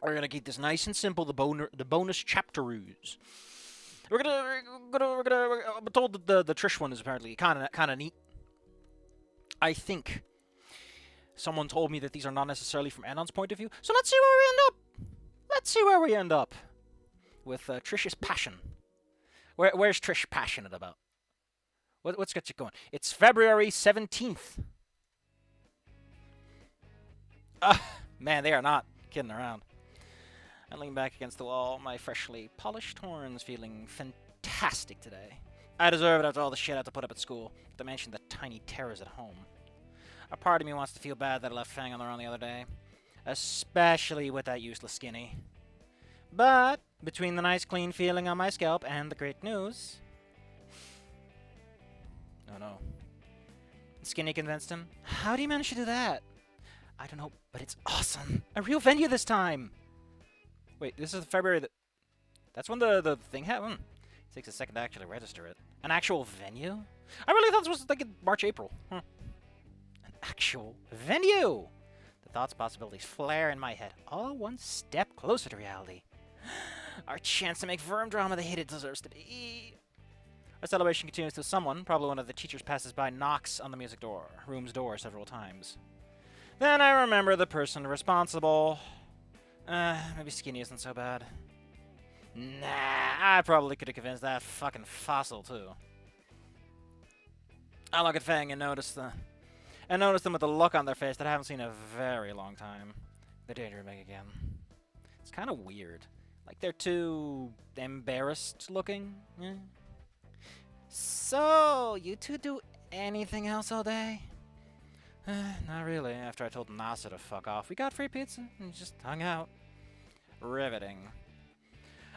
We're gonna keep this nice and simple. The bonus chapteroos. I'm told that the Trish one is apparently kind of neat. I think someone told me that these are not necessarily from Anon's point of view. So let's see where we end up. Let's see where we end up with Trish's passion. Where's Trish passionate about? What's got you going? It's February 17th. Man, they are not kidding around. I lean back against the wall, my freshly polished horns feeling fantastic today. I deserve it after all the shit I had to put up at school, not to mention the tiny terrors at home. A part of me wants to feel bad that I left Fang on their own the other day, especially with that useless skinny. But between the nice clean feeling on my scalp and the great news... Oh no. Skinny convinced him. How do you manage to do that? I don't know, but it's awesome. A real venue this time. Wait, this is February. That's when the thing happened. It takes a second to actually register it. An actual venue? I really thought this was like in March, April. An actual venue! The thoughts, possibilities flare in my head, all one step closer to reality. Our chance to make Verm drama the hate it deserves to be. Our celebration continues till someone, probably one of the teachers, passes by, knocks on the room's door several times. Then I remember the person responsible. Maybe Skinny isn't so bad. Nah, I probably could have convinced that fucking fossil, too. I look at Fang and notice them with a look on their face that I haven't seen in a very long time. The danger meg again. It's kind of weird. Like, they're too embarrassed looking. Yeah. So, you two do anything else all day? Not really. After I told Nasa to fuck off, we got free pizza and just hung out. Riveting.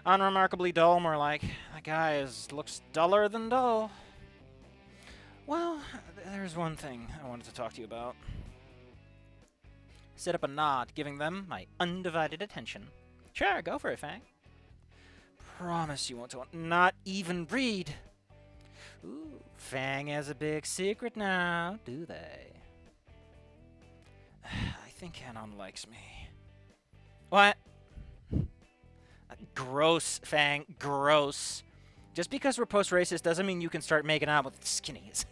Unremarkably dull, more like. That guy looks duller than dull. Well, there's one thing I wanted to talk to you about. Set up a nod, giving them my undivided attention. Sure, go for it, Fang. Promise you won't not even breed. Ooh, Fang has a big secret now, do they? I think Anon likes me. What? Gross, Fang. Gross. Just because we're post-racist doesn't mean you can start making out with skinnies.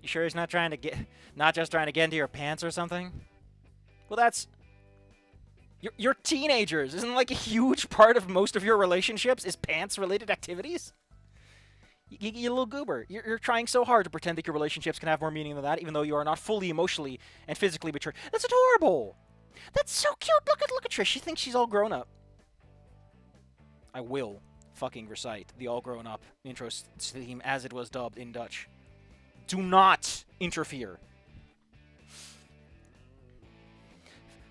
You sure he's not just trying to get into your pants or something? Well, that's... You're teenagers. Isn't like a huge part of most of your relationships is pants-related activities? You little goober. You're trying so hard to pretend that your relationships can have more meaning than that, even though you are not fully emotionally and physically mature. That's adorable. That's so cute. Look at Trish. She thinks she's all grown up. I will fucking recite the all grown up intro theme as it was dubbed in Dutch. Do not interfere.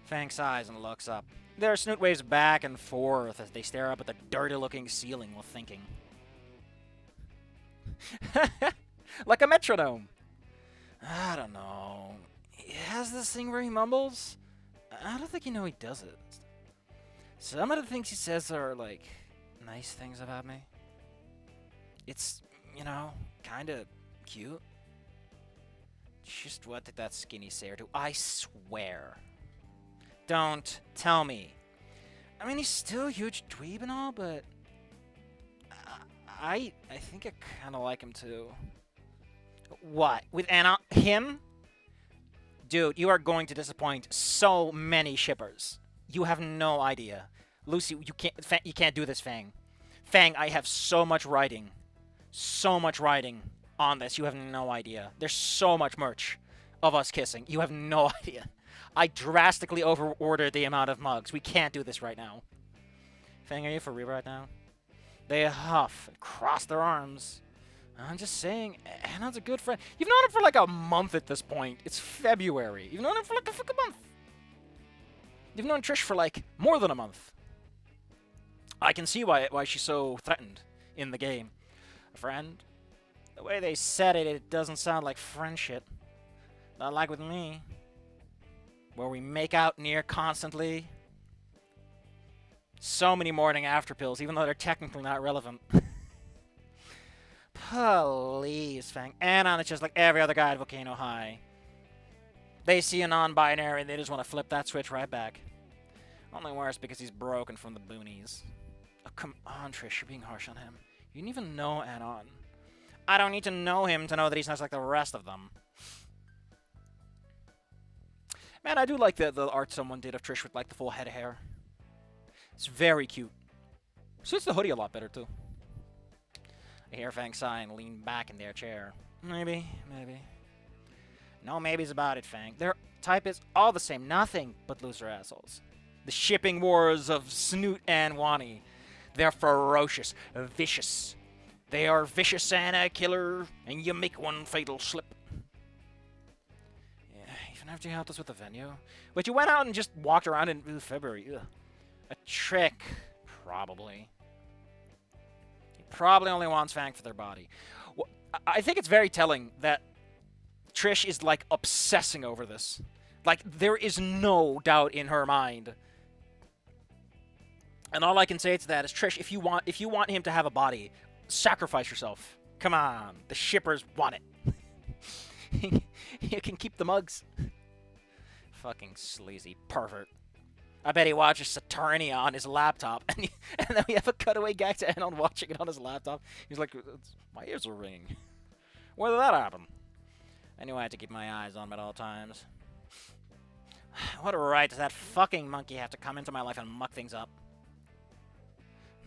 Fang sighs and looks up. Their Snoot waves back and forth as they stare up at the dirty-looking ceiling while thinking. Like a metronome. I don't know. He has this thing where he mumbles. I don't think he does it. Some of the things he says are, like, nice things about me. It's, kind of cute. Just what did that skinny say or do? I swear. Don't tell me. I mean, he's still a huge dweeb and all, but... I think I kind of like him, too. What? With Anna? Him? Dude, you are going to disappoint so many shippers. You have no idea. Lucy, you can't do this, Fang. Fang, I have so much writing on this. You have no idea. There's so much merch of us kissing. You have no idea. I drastically over-ordered the amount of mugs. We can't do this right now. Fang, are you for real right now? They huff and cross their arms. I'm just saying, Anon's a good friend. You've known him for like a month at this point. It's February. You've known him for like a fucking month. You've known Trish for like more than a month. I can see why she's so threatened in the game. A friend? The way they said it, it doesn't sound like friendship. Not like with me. Where we make out near constantly. So many morning after pills, even though they're technically not relevant. Please, Fang. Anon is just like every other guy at Volcano High. They see a non-binary and they just want to flip that switch right back. Only worse because he's broken from the boonies. Oh, come on, Trish, you're being harsh on him. You didn't even know Anon. I don't need to know him to know that he's not like the rest of them. Man, I do like the art someone did of Trish with like the full head of hair. It's very cute. Suits the hoodie a lot better too. I hear Fang sigh and lean back in their chair. Maybe. No maybes about it, Fang. Their type is all the same. Nothing but loser assholes. The shipping wars of Snoot and Wani. They're ferocious, vicious. They are vicious and a killer, and you make one fatal slip. Yeah, even after you helped us with the venue. But you went out and just walked around in February. Ugh. A trick, probably. He probably only wants Fang for their body. Well, I think it's very telling that Trish is, like, obsessing over this. Like, there is no doubt in her mind. And all I can say to that is, Trish, if you want him to have a body, sacrifice yourself. Come on. The shippers want it. You can keep the mugs. Fucking sleazy pervert. I bet he watches Saturnia on his laptop, and then we have a cutaway gag to Anon watching it on his laptop. He's like, my ears are ringing. When did that happen? I knew I had to keep my eyes on him at all times. What right does that fucking monkey have to come into my life and muck things up?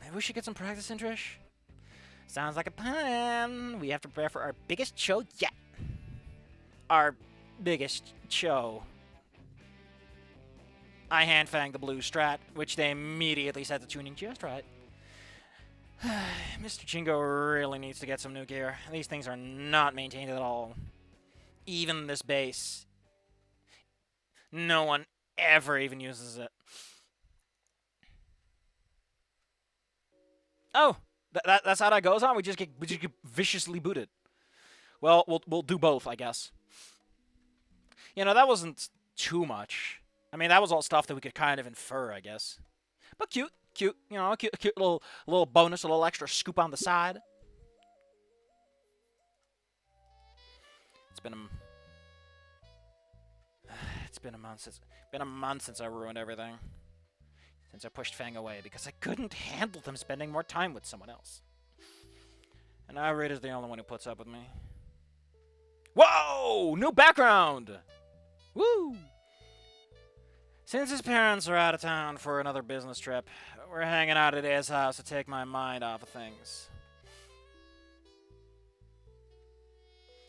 Maybe we should get some practice in, Trish? Sounds like a plan. We have to prepare for our biggest show yet. Our biggest show. I hand-fanged the blue strat, which they immediately set the tuning just right. Mr. Chingo really needs to get some new gear. These things are not maintained at all. Even this base. No one ever even uses it. Oh, that's how that goes on? We just get viciously booted. Well, we'll do both, I guess. You know, that wasn't too much. I mean, that was all stuff that we could kind of infer, I guess. But cute. You know, a cute little bonus, a little extra scoop on the side. It's been a month since I ruined everything. Since I pushed Fang away because I couldn't handle them spending more time with someone else. And now Reed is the only one who puts up with me. Whoa! New background! Woo! Since his parents are out of town for another business trip, we're hanging out at his house to take my mind off of things.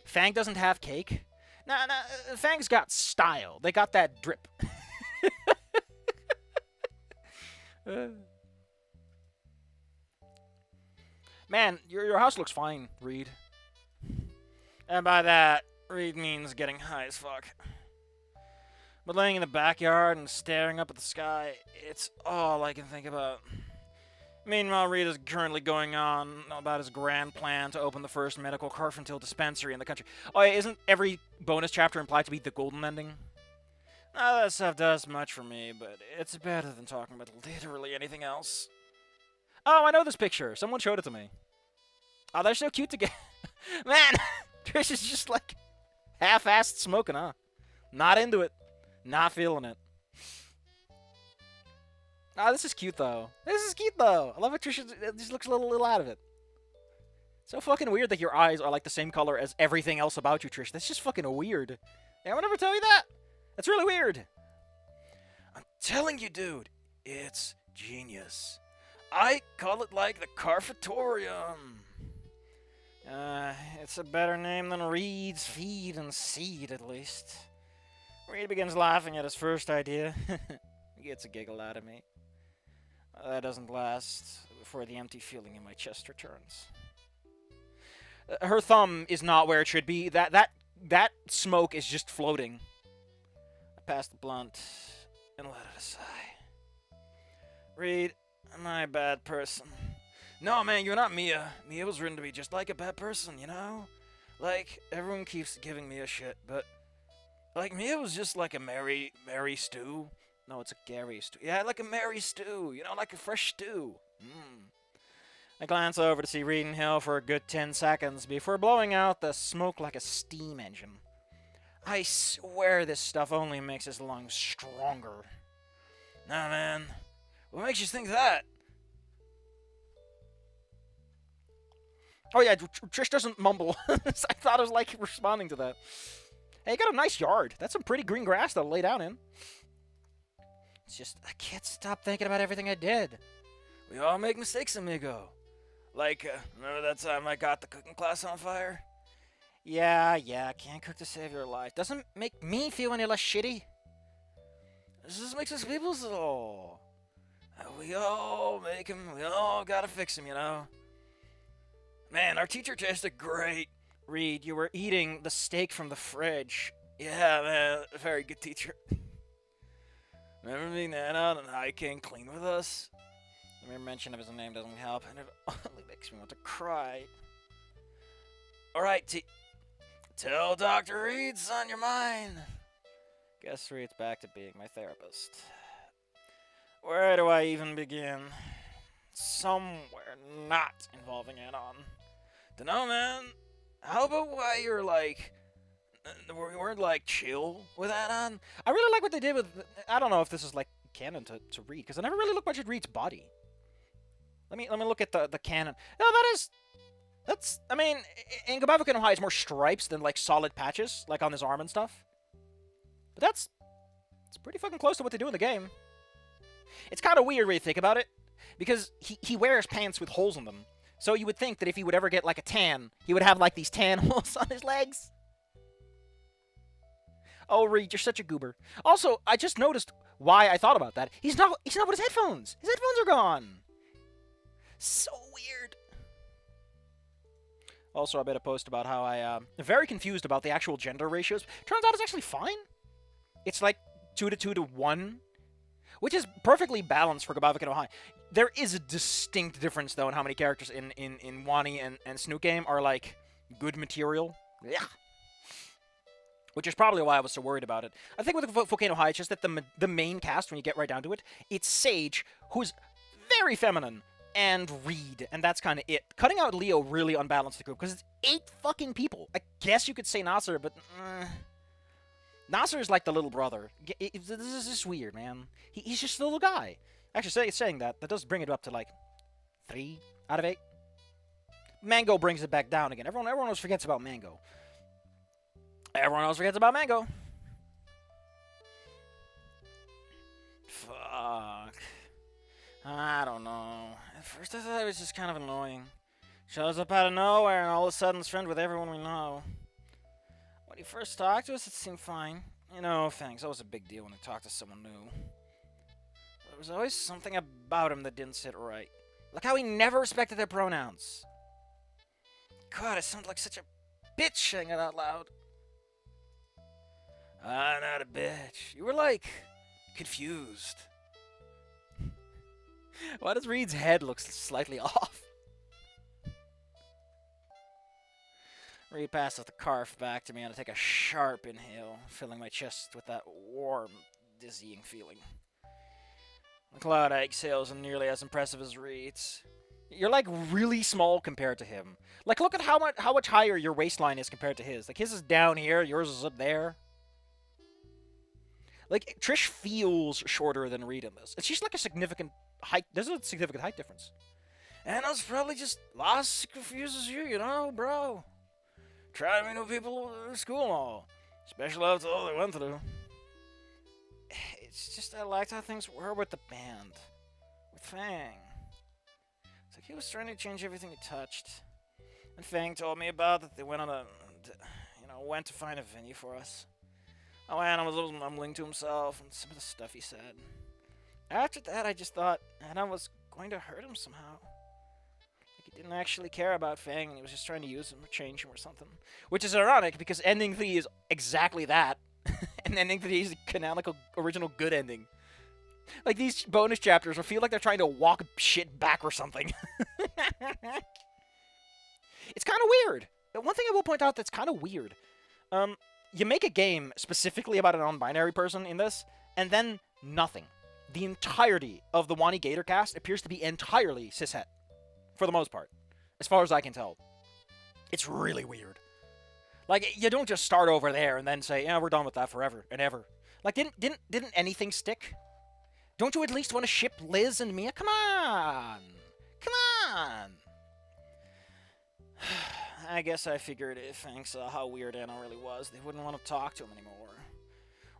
Fang doesn't have cake? Nah, Fang's got style. They got that drip. Man, your house looks fine, Reed. And by that, Reed means getting high as fuck. But laying in the backyard and staring up at the sky, it's all I can think about. Meanwhile, Reed is currently going on about his grand plan to open the first medical Carfentil dispensary in the country. Oh yeah, isn't every bonus chapter implied to be the golden ending? Now that stuff does much for me, but it's better than talking about literally anything else. Oh, I know this picture. Someone showed it to me. Oh, they're so cute together. Man, Trish is just like half-assed smoking, huh? Not into it. Not feeling it. Ah, this is cute, though. I love how Trish just looks a little out of it. So fucking weird that your eyes are like the same color as everything else about you, Trish. That's just fucking weird. Anyone ever tell you that? That's really weird. I'm telling you, dude. It's genius. I call it like the Carfatorium. It's a better name than Reed's Feed and Seed, at least. Reed begins laughing at his first idea. He gets a giggle out of me. That doesn't last before the empty feeling in my chest returns. Her thumb is not where it should be. That smoke is just floating. I passed the blunt and let it aside. Reed, am I a bad person? No, man, you're not Mia. Mia was written to be just like a bad person, you know? Like, everyone keeps giving Mia shit, but... Like, Mia was just like a Mary stew. No, it's a Gary stew. Yeah, like a Mary stew. You know, like a fresh stew. I glance over to see Reed and Hill for a good 10 seconds before blowing out the smoke like a steam engine. I swear this stuff only makes his lungs stronger. Nah, man. What makes you think that? Oh, yeah, Trish doesn't mumble. I thought I was, like, responding to that. Hey, you got a nice yard. That's some pretty green grass to lay down in. It's just, I can't stop thinking about everything I did. We all make mistakes, amigo. Like, remember that time I got the cooking class on fire? Yeah, can't cook to save your life. Doesn't make me feel any less shitty. This just makes us people so... We all make them, we all gotta fix them, you know? Man, our teacher tasted great. Reed, you were eating the steak from the fridge. Yeah, man, very good teacher. Remember me, Nana, and I came clean with us? The mere mention of his name doesn't help, and it only makes me want to cry. Alright, tell Dr. Reed's on your mind. Guess Reed's back to being my therapist. Where do I even begin? Somewhere not involving Anon. Dunno, man. How about why you're like... we weren't like chill with Anon? I really like what they did with... I don't know if this is like canon to Reed, because I never really looked much at Reed's body. Let me look at the canon. No, that's... I mean, in Gabavuken no High, it's more stripes than like solid patches, like on his arm and stuff. But it's pretty fucking close to what they do in the game. It's kind of weird when you think about it, because he wears pants with holes in them. So you would think that if he would ever get like a tan, he would have like these tan holes on his legs. Oh, Reed, you're such a goober. Also, I just noticed why I thought about that. He's not with his headphones. His headphones are gone. So weird. Also, I made a post about how I'm very confused about the actual gender ratios. Turns out it's actually fine. It's like 2 to 2 to 1, which is perfectly balanced for Gabavuken no High. There is a distinct difference, though, in how many characters in Wani and Snoot Game are, like, good material. Yeah. Which is probably why I was so worried about it. I think with Volcano High, it's just that the main cast, when you get right down to it, it's Sage, who's very feminine, and Reed, and that's kind of it. Cutting out Leo really unbalanced the group, because it's 8 fucking people. I guess you could say Nasser, but... Nasser is like the little brother. This is just weird, man. He's just a little guy. Actually, saying that does bring it up to, like, 3 out of 8. Mango brings it back down again. Everyone always forgets about Mango. Everyone else forgets about Mango. Fuck. I don't know. At first I thought it was just kind of annoying. Shows up out of nowhere and all of a sudden is friends with everyone we know. When he first talked to us, it seemed fine. You know, thanks. That was a big deal when he talked to someone new. But there was always something about him that didn't sit right. Like how he never respected their pronouns. God, I sound like such a bitch saying it out loud. I'm not a bitch. You were, like, confused. Why does Reed's head look slightly off? Reed passes the scarf back to me and I take a sharp inhale, filling my chest with that warm, dizzying feeling. The cloud exhales are nearly as impressive as Reed's. You're, like, really small compared to him. Like, look at how much higher your waistline is compared to his. Like, his is down here, yours is up there. Like, Trish feels shorter than Reed in this. It's just like a significant height. There's a significant height difference. And I was probably just lost as confused as you know, bro. Trying to meet new people in school and all. Especially after all they went through. It's just I liked how things were with the band. With Fang. It's like he was trying to change everything he touched. And Fang told me about that they went on went to find a venue for us. Oh, Anna was a little mumbling to himself and some of the stuff he said. After that, I just thought Anna was going to hurt him somehow. Like he didn't actually care about Fang and he was just trying to use him or change him or something. Which is ironic because ending 3 is exactly that. And ending 3 is the canonical, original good ending. Like these bonus chapters will feel like they're trying to walk shit back or something. It's kind of weird. One thing I will point out that's kind of weird. You make a game specifically about a non-binary person in this, and then nothing. The entirety of the Wani Gator cast appears to be entirely cishet, for the most part, as far as I can tell. It's really weird. Like, you don't just start over there and then say, yeah, we're done with that forever and ever. Like, didn't anything stick? Don't you at least want to ship Liz and Mia? Come on! Come on! I guess I figured if Fang saw how weird Anna really was, they wouldn't want to talk to him anymore.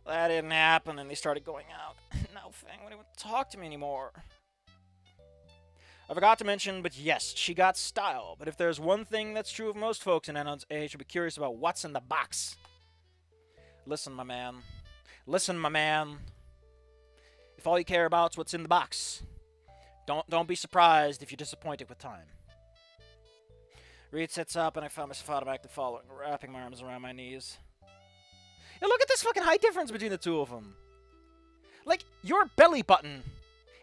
Well, that didn't happen, and they started going out. Now Fang wouldn't want to talk to me anymore. I forgot to mention, but yes, she got style. But if there's one thing that's true of most folks in Anna's age, you'll be curious about what's in the box. Listen, my man. Listen, my man. If all you care about is what's in the box, don't be surprised if you're disappointed with time. Reed sits up, and I found myself automatically following, wrapping my arms around my knees. Yeah, look at this fucking height difference between the two of them. Like, your belly button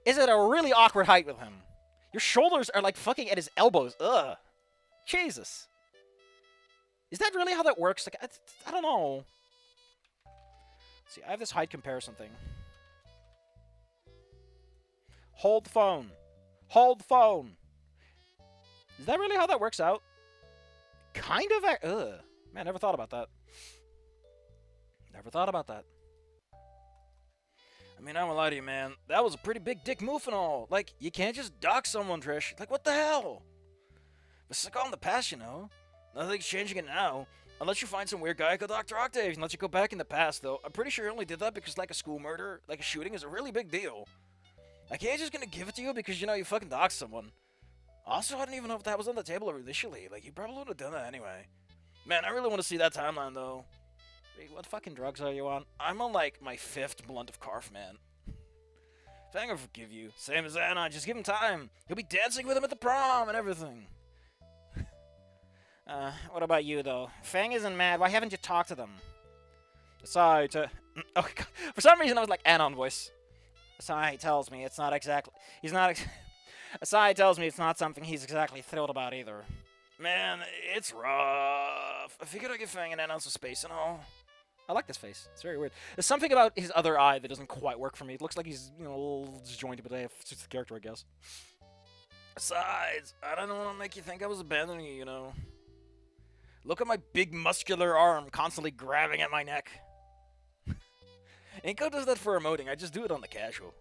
is at a really awkward height with him. Your shoulders are like fucking at his elbows. Ugh. Jesus. Is that really how that works? Like, I don't know. See, I have this height comparison thing. Hold the phone. Hold the phone. Is that really how that works out? Kind of. Ugh. Man, never thought about that. Never thought about that. I mean, I won't lie to you, man. That was a pretty big dick move and all. Like, you can't just dock someone, Trish. Like, what the hell? But it's all in the past, you know. Nothing's changing it now. Unless you find some weird guy called Dr. Octave and let you go back in the past, though. I'm pretty sure he only did that because, like, a school murder, like a shooting, is a really big deal. Like, he ain't just gonna give it to you because, you know, you fucking doxed someone. Also, I don't even know if that was on the table initially. Like, you probably would have done that anyway. Man, I really want to see that timeline, though. Wait, what fucking drugs are you on? I'm on, like, my 5th blunt of Carf, man. Fang will forgive you. Same as Anna, just give him time. You'll be dancing with him at the prom and everything. What about you, though? Fang isn't mad. Why haven't you talked to them? Asai to... Oh, God. For some reason, I was like Anon voice. Asai tells me it's not exactly... He's not... Asai tells me it's not something he's exactly thrilled about, either. Man, it's rough. I figured I'd give Fang and Anon some space and all. I like this face. It's very weird. There's something about his other eye that doesn't quite work for me. It looks like he's, you know, a little disjointed, but it's just the character, I guess. Besides, I don't want to make you think I was abandoning you, you know. Look at my big muscular arm constantly grabbing at my neck. Inko does that for emoting. I just do it on the casual.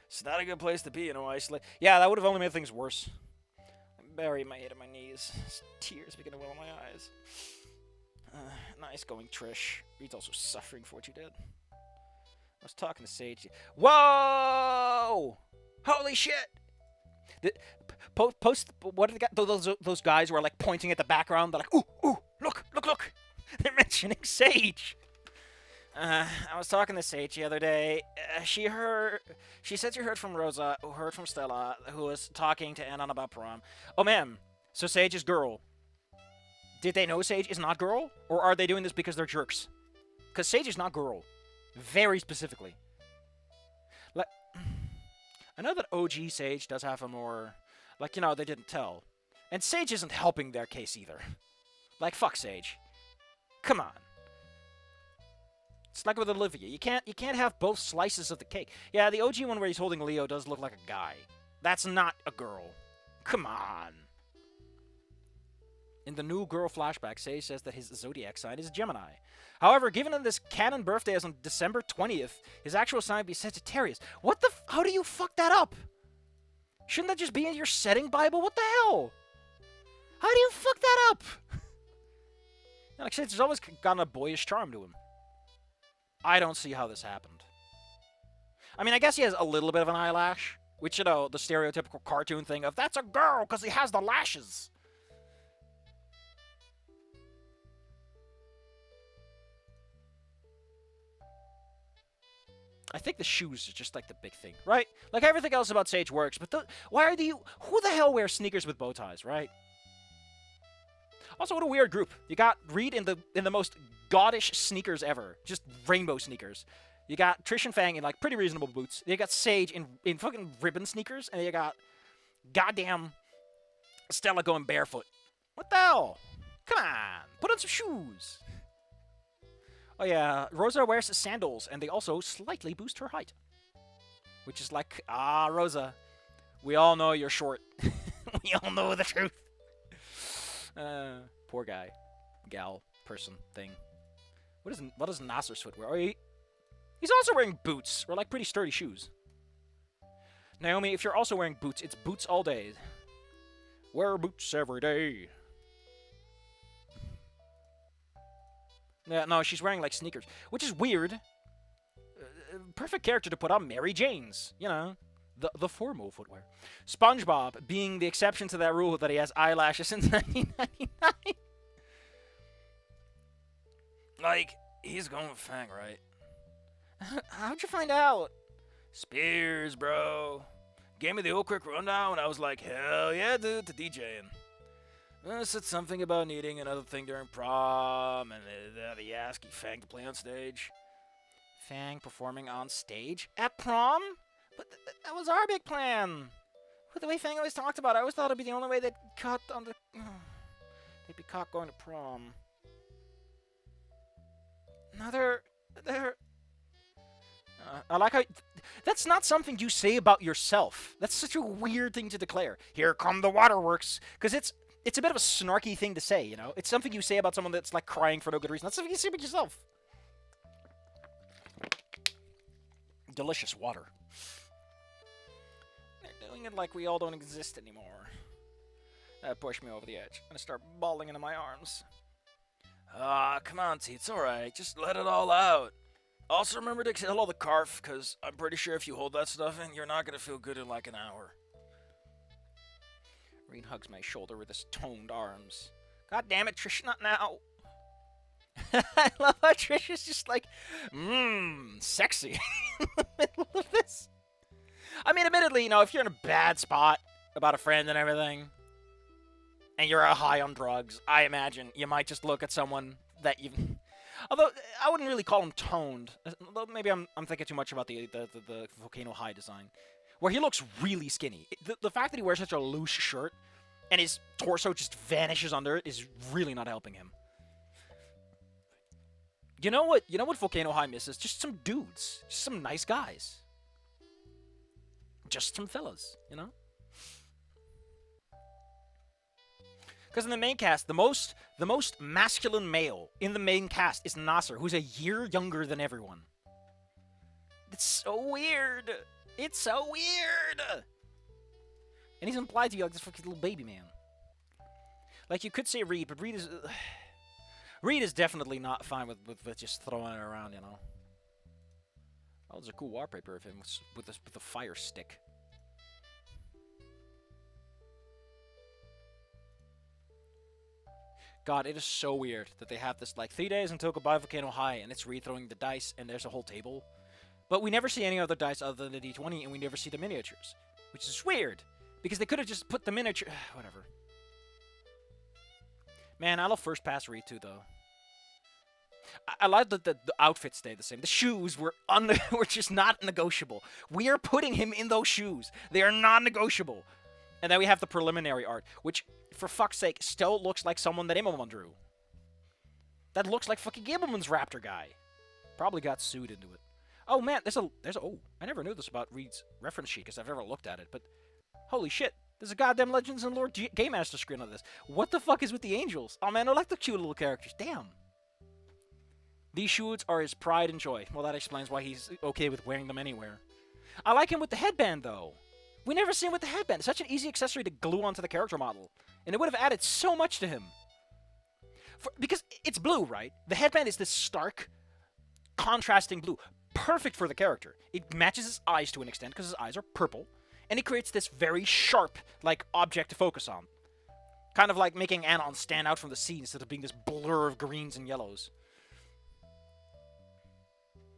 It's not a good place to be, you know, isolate. Yeah, that would have only made things worse. I buried my head in my knees. Tears begin to well in my eyes. Nice going, Trish. Reed's also suffering for what you did. I was talking to Sage. Whoa! Holy shit! What did those guys who are like pointing at the background? They're like, ooh, look! They're mentioning Sage. I was talking to Sage the other day. She said she heard from Rosa, who heard from Stella, who was talking to Anon about prom. Oh man, so Sage is girl. Did they know Sage is not girl? Or are they doing this because they're jerks? Because Sage is not girl. Very specifically. Like, I know that OG Sage does have a more... Like, you know, they didn't tell. And Sage isn't helping their case either. Like, fuck Sage. Come on. It's like with Olivia. You can't have both slices of the cake. Yeah, the OG one where he's holding Leo does look like a guy. That's not a girl. Come on. In the new girl flashback, Sage says that his zodiac sign is Gemini. However, given that this canon birthday is on December 20th, his actual sign would be Sagittarius. What the how do you fuck that up? Shouldn't that just be in your setting Bible? What the hell? How do you fuck that up? Like Sage has always gotten a boyish charm to him. I don't see how this happened. I mean, I guess he has a little bit of an eyelash, which, you know, the stereotypical cartoon thing of, that's a girl because he has the lashes. I think the shoes is just like the big thing, right? Like everything else about Sage works, but who the hell wears sneakers with bow ties, right? Also, what a weird group. You got Reed in the most gaudish sneakers ever, just rainbow sneakers. You got Trish and Fang in like pretty reasonable boots. You got Sage in fucking ribbon sneakers, and you got goddamn Stella going barefoot. What the hell? Come on, put on some shoes. Oh yeah, Rosa wears sandals, and they also slightly boost her height. Which is like, Rosa, we all know you're short. We all know the truth. Poor guy, gal, person, thing. What does Nasser's foot wear? Oh, he's also wearing boots, or like pretty sturdy shoes. Naomi, if you're also wearing boots, it's boots all day. Wear boots every day. Yeah, no, she's wearing like sneakers, which is weird. Perfect character to put on Mary Jane's, you know, the formal footwear. SpongeBob being the exception to that rule that he has eyelashes since 1999. Like, he's going with Fang, right? How'd you find out? Spears, bro. Gave me the old quick rundown and I was like, hell yeah, dude, to DJing. Said something about needing another thing during prom, and the asking Fang to play on stage. Fang performing on stage? At prom? But that was our big plan. With the way Fang always talked about it, I always thought it'd be the only way they'd caught on the... they'd be caught going to prom. No, they're... I like how... That's not something you say about yourself. That's such a weird thing to declare. Here come the waterworks. Because it's a bit of a snarky thing to say, you know? It's something you say about someone that's, like, crying for no good reason. That's something you say about yourself. Delicious water. They're doing it like we all don't exist anymore. That pushed me over the edge. I'm gonna start bawling into my arms. Ah, come on, T. It's alright. Just let it all out. Also, remember to exhale all the carf, because I'm pretty sure if you hold that stuff in, you're not gonna feel good in like an hour. Reed hugs my shoulder with his toned arms. God damn it, Trish, not now. I love how Trish is just like, sexy in the middle of this. I mean, admittedly, you know, if you're in a bad spot about a friend and everything, and you're high on drugs, I imagine you might just look at someone that you... Although, I wouldn't really call him toned. Maybe I'm thinking too much about the Volcano High design. Where he looks really skinny. The fact that he wears such a loose shirt, and his torso just vanishes under it, is really not helping him. You know what Volcano High misses? Just some dudes. Just some nice guys. Just some fellas, you know? Because in the main cast, the most masculine male in the main cast is Nasser, who's a year younger than everyone. It's so weird. It's so weird. And he's implied to be like this fucking little baby man. Like, you could say Reed, but Reed is definitely not fine with just throwing it around, you know. Oh, there's a cool wallpaper of him with a fire stick. God, it is so weird that they have this, like, 3 days until goodbye Volcano High, and it's Reed throwing the dice, and there's a whole table. But we never see any other dice other than the D20, and we never see the miniatures. Which is weird, because they could have just put the miniature... Whatever. Man, I love First Pass Reed, too, though. I like that the outfits stayed the same. The shoes were just not negotiable. We are putting him in those shoes. They are non-negotiable. And then we have the preliminary art, which, for fuck's sake, still looks like someone that Immelman drew. That looks like fucking Immelman's Raptor guy. Probably got sued into it. Oh man, oh, I never knew this about Reed's reference sheet because I've never looked at it, but holy shit, there's a goddamn Legends and Lore Game Master screen on this. What the fuck is with the angels? Oh man, I like the cute little characters. Damn. These shoes are his pride and joy. Well, that explains why he's okay with wearing them anywhere. I like him with the headband, though. We never see him with the headband. It's such an easy accessory to glue onto the character model. And it would have added so much to him. Because it's blue, right? The headband is this stark, contrasting blue. Perfect for the character. It matches his eyes to an extent, because his eyes are purple. And it creates this very sharp, like, object to focus on. Kind of like making Anon stand out from the scene instead of being this blur of greens and yellows.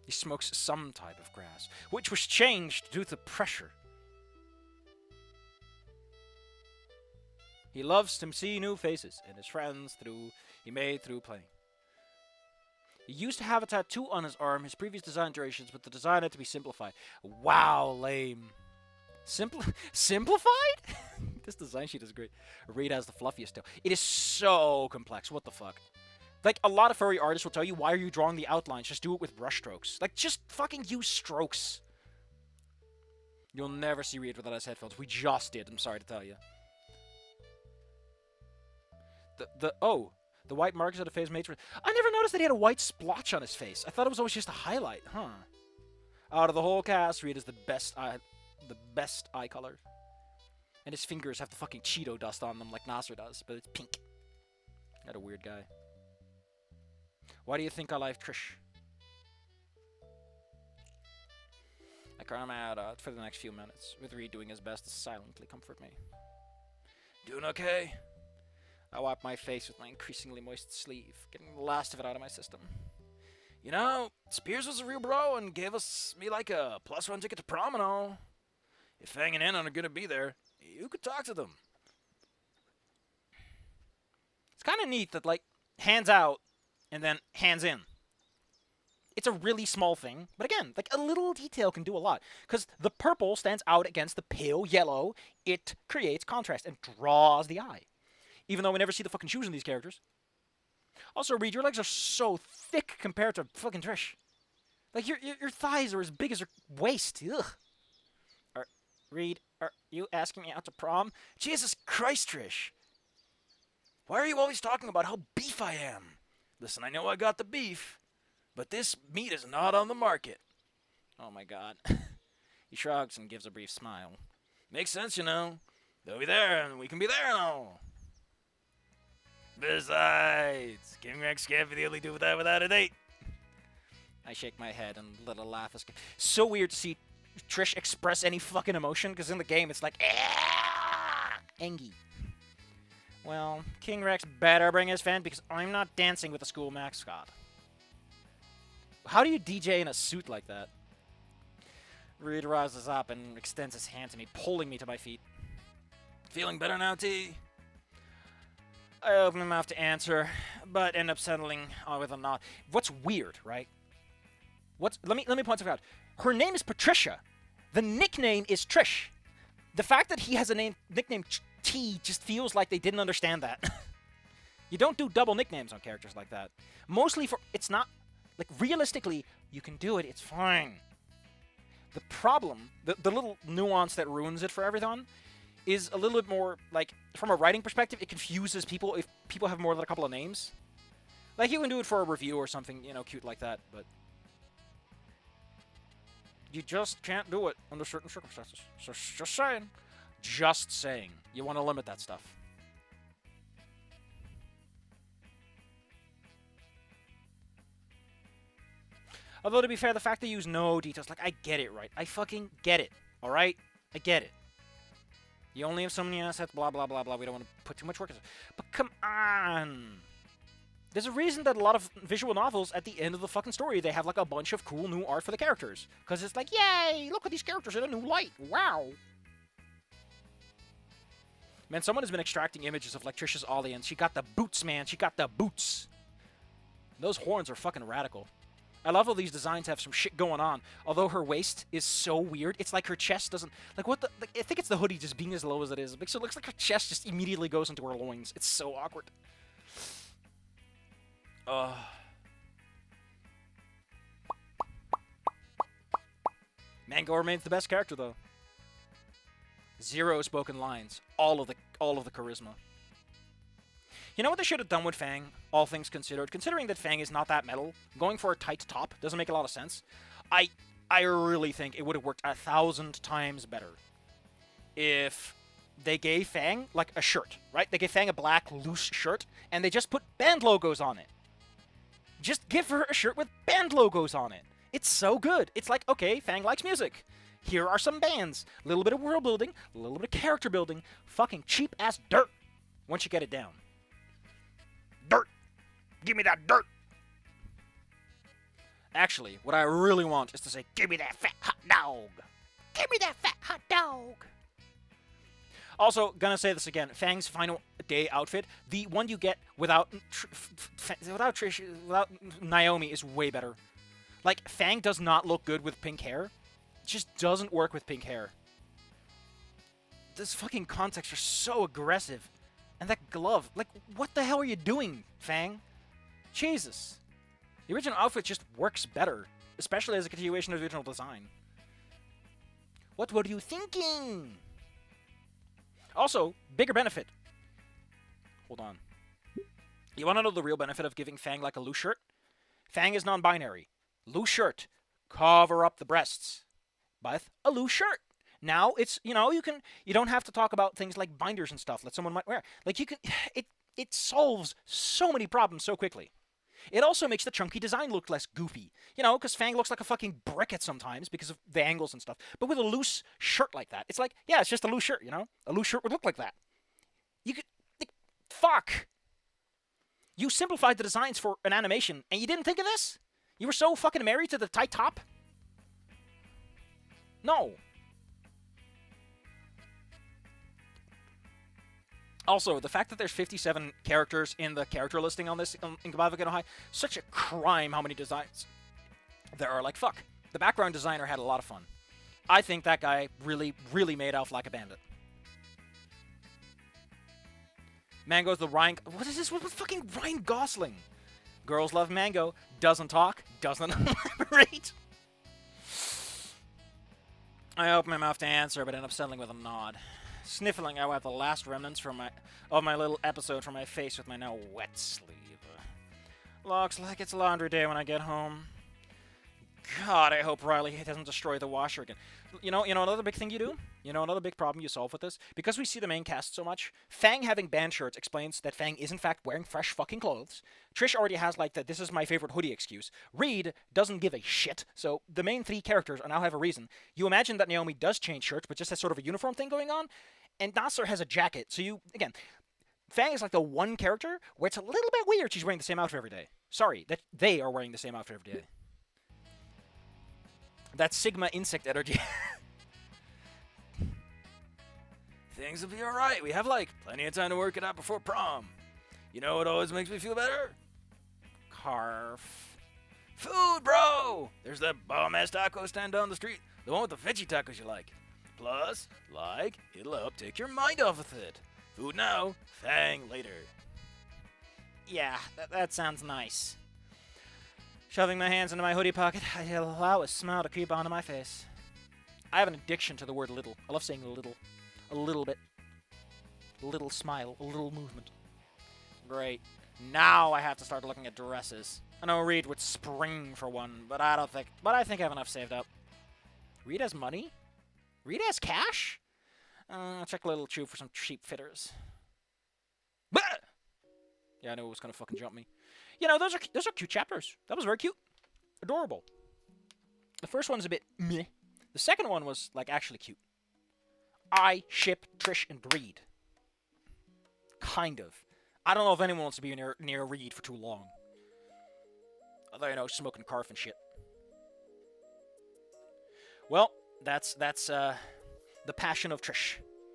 He smokes some type of grass, which was changed due to pressure. He loves to see new faces and his friends he made through playing. He used to have a tattoo on his arm, his previous design iterations, but the design had to be simplified. Wow, lame. Simplified? This design sheet is great. Reed has the fluffiest tail. It is so complex. What the fuck? Like, a lot of furry artists will tell you, why are you drawing the outlines? Just do it with brush strokes. Like, just fucking use strokes. You'll never see Reed without his headphones. We just did, I'm sorry to tell you. The white marks of the face matrix. I never noticed that he had a white splotch on his face. I thought it was always just a highlight, huh? Out of the whole cast, Reed is the best. The best eye color. And his fingers have the fucking Cheeto dust on them like Nasser does, but it's pink. Got a weird guy. Why do you think I like Trish? I cry my head out for the next few minutes, with Reed doing his best to silently comfort me. Doing okay? I wipe my face with my increasingly moist sleeve, getting the last of it out of my system. You know, Spears was a real bro and gave me like a +1 ticket to prom and all. If Fang and Anon are gonna be there, you could talk to them. It's kind of neat that, like, hands out and then hands in. It's a really small thing, but again, like, a little detail can do a lot. Because the purple stands out against the pale yellow, it creates contrast and draws the eye. Even though we never see the fucking shoes in these characters. Also, Reed, your legs are so thick compared to fucking Trish. Like, your thighs are as big as her waist. Ugh. Reed, are you asking me out to prom? Jesus Christ, Trish. Why are you always talking about how beef I am? Listen, I know I got the beef, but this meat is not on the market. Oh my god. He shrugs and gives a brief smile. Makes sense, you know. They'll be there, and we can be there and all. Besides, King Rex can't be the only dude without a date. I shake my head and let a laugh escape. So weird to see Trish express any fucking emotion, because in the game it's like, Engie. Well, King Rex better bring his fan, because I'm not dancing with the school mascot. How do you DJ in a suit like that? Reed rises up and extends his hand to me, pulling me to my feet. Feeling better now, T? I open my mouth to answer, but end up settling with a nod. What's weird, right? Let me point something out. Her name is Patricia. The nickname is Trish. The fact that he has a nickname T just feels like they didn't understand that. You don't do double nicknames on characters like that. Mostly it's not, like, realistically, you can do it, it's fine. The problem, the little nuance that ruins it for everyone, is a little bit more, like, from a writing perspective, it confuses people if people have more than a couple of names. Like, you can do it for a review or something, you know, cute like that, but you just can't do it under certain circumstances. So, just saying. Just saying. You want to limit that stuff. Although, to be fair, the fact they use no details, like, I get it, right? I fucking get it, alright? I get it. You only have so many assets, blah, blah, blah, blah. We don't want to put too much work into it. But come on. There's a reason that a lot of visual novels, at the end of the fucking story, they have, like, a bunch of cool new art for the characters. Because it's like, yay, look at these characters in a new light. Wow. Man, someone has been extracting images of, like, Trish's Ollie, and she got the boots, man. She got the boots. Those horns are fucking radical. I love how these designs have some shit going on. Although her waist is so weird. It's like her chest doesn't... Like, what the... Like, I think it's the hoodie just being as low as it is. So it looks like her chest just immediately goes into her loins. It's so awkward. Mango remains the best character, though. 0 spoken lines. All of the charisma. You know what they should have done with Fang, all things considered? Considering that Fang is not that metal, going for a tight top doesn't make a lot of sense. I really think it would have worked 1,000 times better if they gave Fang, like, a shirt, right? They gave Fang a black, loose shirt, and they just put band logos on it. Just give her a shirt with band logos on it. It's so good. It's like, okay, Fang likes music. Here are some bands. A little bit of world building, a little bit of character building. Fucking cheap-ass dirt once you get it down. Dirt! Give me that dirt! Actually, what I really want is to say, give me that fat hot dog! Give me that fat hot dog! Also, gonna say this again, Fang's final day outfit, the one you get without Trish, without Naomi, is way better. Like, Fang does not look good with pink hair. It just doesn't work with pink hair. This fucking context are so aggressive. And that glove, like, what the hell are you doing, Fang? Jesus. The original outfit just works better, especially as a continuation of the original design. What were you thinking? Also, bigger benefit. Hold on. You want to know the real benefit of giving Fang, like, a loose shirt? Fang is non-binary. Loose shirt. Cover up the breasts. With a loose shirt. Now it's, you know, you don't have to talk about things like binders and stuff that someone might wear. Like you can, it solves so many problems so quickly. It also makes the chunky design look less goofy, you know, because Fang looks like a fucking brick at sometimes because of the angles and stuff. But with a loose shirt like that, it's like, yeah, it's just a loose shirt, you know? A loose shirt would look like that. You could, like, fuck. You simplified the designs for an animation, and you didn't think of this? You were so fucking married to the tight top? No. Also, the fact that there's 57 characters in the character listing on this in Goodbye Volcano High, such a crime how many designs there are. Like, fuck. The background designer had a lot of fun. I think that guy really, really made Alf like a bandit. Mango's the Ryan... What is this? What fucking Ryan Gosling? Girls love Mango. Doesn't talk. Doesn't elaborate. I open my mouth to answer, but end up settling with a nod. Sniffling, I wipe the last remnants of my little episode from my face with my now wet sleeve. Looks like it's laundry day when I get home. God, I hope Riley doesn't destroy the washer again. You know another big thing you do? You know another big problem you solve with this? Because we see the main cast so much, Fang having band shirts explains that Fang is in fact wearing fresh fucking clothes. Trish already has like the this is my favorite hoodie excuse. Reed doesn't give a shit, so the main three characters now have a reason. You imagine that Naomi does change shirts, but just has sort of a uniform thing going on, and Nasser has a jacket, so you, again, Fang is like the one character where it's a little bit weird she's wearing the same outfit every day. Sorry, that they are wearing the same outfit every day. That Sigma insect energy. Things will be alright. We have, like, plenty of time to work it out before prom. You know what always makes me feel better? Carf. Food, bro! There's that bomb-ass taco stand down the street. The one with the veggie tacos you like. Plus, like, it'll help take your mind off of it. Food now, Fang later. Yeah, that sounds nice. Shoving my hands into my hoodie pocket, I allow a smile to creep onto my face. I have an addiction to the word little. I love saying little. A little bit. A little smile. A little movement. Great. Now I have to start looking at dresses. I know Reed would spring for one, but I think I have enough saved up. Reed has money? Reed has cash? I'll check a little chew for some cheap fitters. Bah! Yeah, I knew it was gonna fucking jump me. You know, those are cute chapters. That was very cute. Adorable. The first one's a bit meh. The second one was, like, actually cute. I ship Trish and Reed. Kind of. I don't know if anyone wants to be near Reed for too long. Although, you know, smoking carf and shit. Well, that's the passion of Trish.